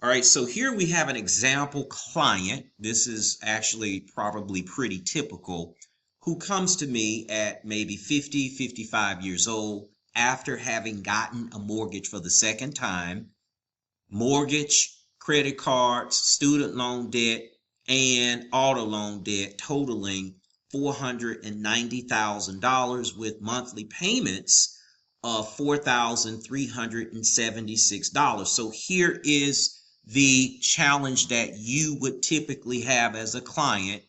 All right, so here we have an example client. This is actually probably pretty typical, who comes to me at maybe 50, 55 years old after having gotten a mortgage for the second time. Mortgage, credit cards, student loan debt, and auto loan debt totaling $490,000 with monthly payments of $4,376. So here is the challenge that you would typically have as a client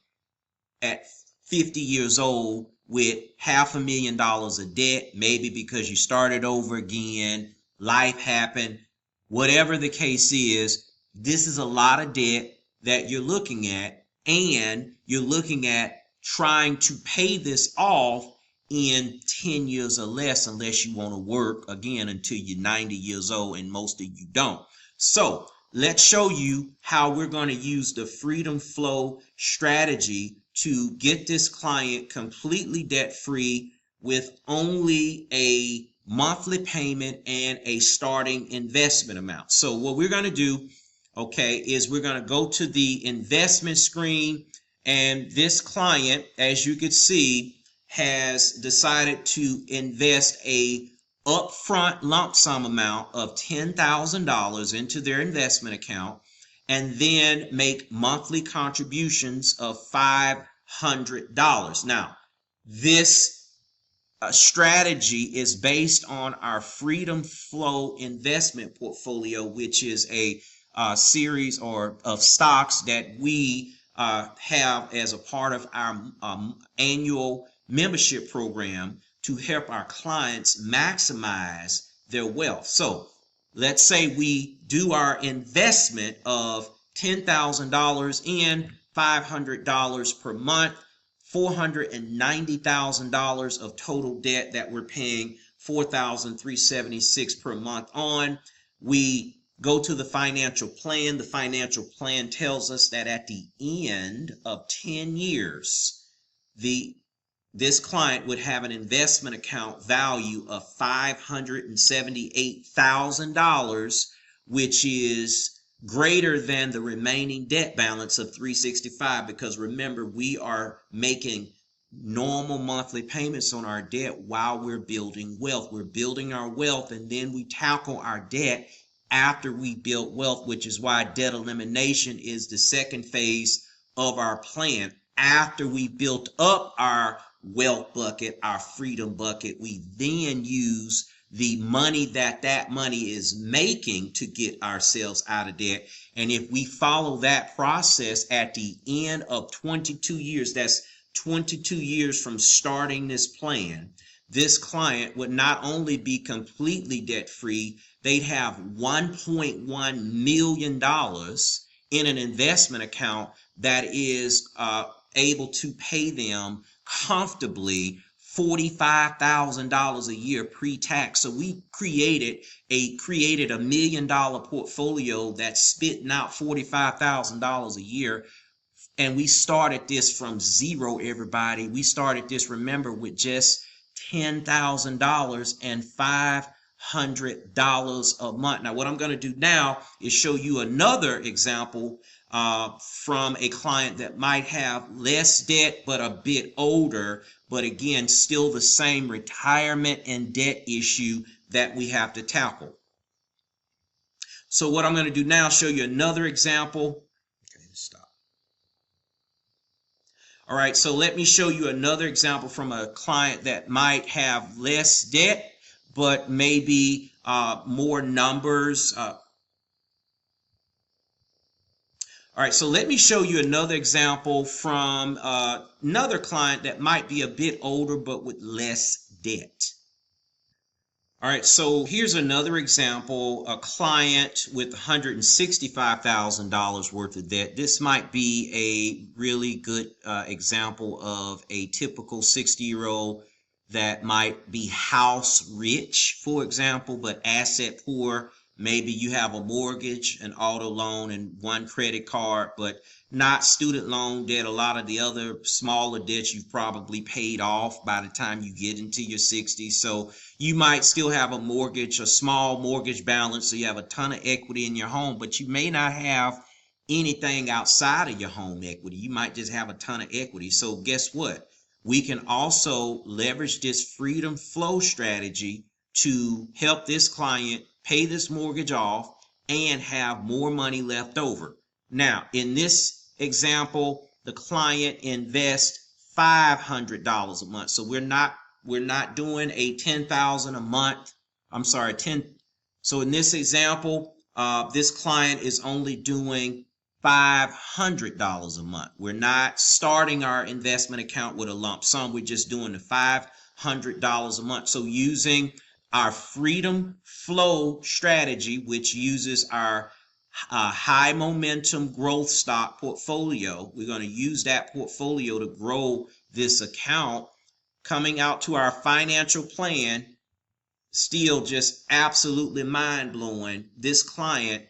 at 50 years old with $500,000 of debt, maybe because you started over again, life happened, whatever the case is. This is a lot of debt that you're looking at, and you're looking at trying to pay this off in 10 years or less, unless you want to work again until you're 90 years old, and most of you don't. So let's show you how we're going to use the Freedom Flow strategy to get this client completely debt-free with only a monthly payment and a starting investment amount. So what we're going to do, okay, is we're going to go to the investment screen, and this client, as you can see, has decided to invest a upfront lump sum amount of $10,000 into their investment account, and then make monthly contributions of $500. Now, this strategy is based on our Freedom Flow investment portfolio, which is a series of stocks that we have as a part of our annual membership program to help our clients maximize their wealth. So let's say we do our investment of $10,000 in $500 per month, $490,000 of total debt that we're paying $4,376 per month on. We go to the financial plan. The financial plan tells us that at the end of 10 years, this client would have an investment account value of $578,000, which is greater than the remaining debt balance of $365, because remember, we are making normal monthly payments on our debt while we're building wealth. We're building our wealth, and then we tackle our debt after we build wealth, which is why debt elimination is the second phase of our plan. After we built up our wealth bucket, our freedom bucket, we then use the money that money is making to get ourselves out of debt. And if we follow that process at the end of 22 years, that's 22 years from starting this plan, this client would not only be completely debt free, they'd have $1.1 million in an investment account that is able to pay them comfortably $45,000 a year pre-tax. So we created a $1 million portfolio that's spitting out $45,000 a year. And we started this from zero, everybody. We started this, remember, with just $10,000 and $500 a month. Now, what I'm going to do now is show you another example from a client that might have less debt but a bit older, but again, still the same retirement and debt issue that we have to tackle. So what I'm going to do now is show you another example. Okay, stop. All right, so let me show you another example from a client that might have less debt, but maybe more numbers. All right, so let me show you another example from another client that might be a bit older, but with less debt. All right, so here's another example, a client with $165,000 worth of debt. This might be a really good example of a typical 60-year-old that might be house rich, for example, but asset poor Maybe you have a mortgage, an auto loan, and one credit card, but not student loan debt. A lot of the other smaller debts you've probably paid off by the time you get into your 60s. So you might still have a mortgage, a small mortgage balance, so you have a ton of equity in your home, but you may not have anything outside of your home equity. You might just have a ton of equity. So guess what? We can also leverage this freedom flow strategy to help this client pay this mortgage off and have more money left over. Now, in this example, the client invests $500 a month. So we're not doing a $10,000 a month. I'm sorry, 10. So in this example, this client is only doing $500 a month. We're not starting our investment account with a lump sum. We're just doing the $500 a month. So using our freedom flow strategy, which uses our high momentum growth stock portfolio, we're going to use that portfolio to grow this account. Coming out to our financial plan, still just absolutely mind-blowing. This client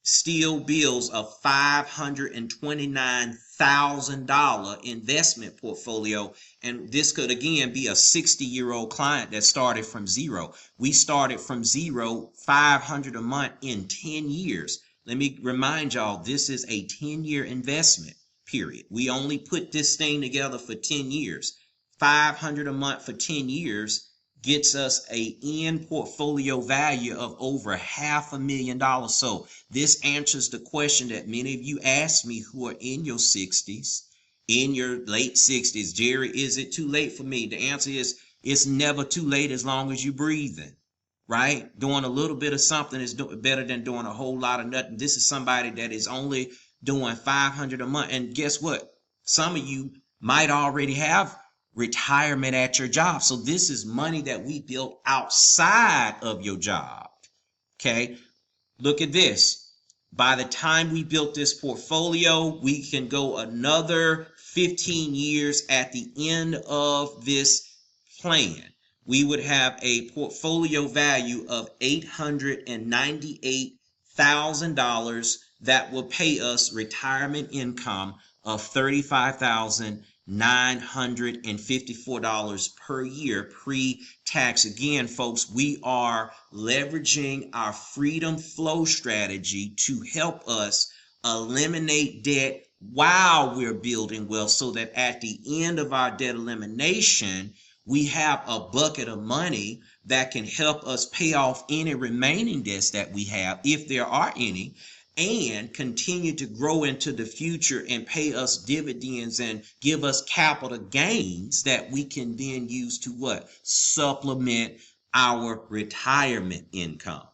still builds a $529,000 investment portfolio. And this could again be a 60-year-old client that started from zero. We started from zero, 500 a month in 10 years. Let me remind y'all, this is a 10-year investment period. We only put this thing together for 10 years. 500 a month for 10 years gets us a end portfolio value of over $500,000. So this answers the question that many of you ask me who are in your 60s, in your late 60s. Jerry, is it too late for me? The answer is it's never too late as long as you're breathing, right? Doing a little bit of something is better than doing a whole lot of nothing. This is somebody that is only doing 500 a month. And guess what? Some of you might already have retirement at your job. So this is money that we built outside of your job. Okay. Look at this. By the time we built this portfolio, we can go another 15 years at the end of this plan. We would have a portfolio value of $898,000 that will pay us retirement income of $35,954 per year pre-tax. Again, folks, we are leveraging our freedom flow strategy to help us eliminate debt while we're building wealth, so that at the end of our debt elimination, we have a bucket of money that can help us pay off any remaining debts that we have, if there are any, and continue to grow into the future and pay us dividends and give us capital gains that we can then use to what? Supplement our retirement income.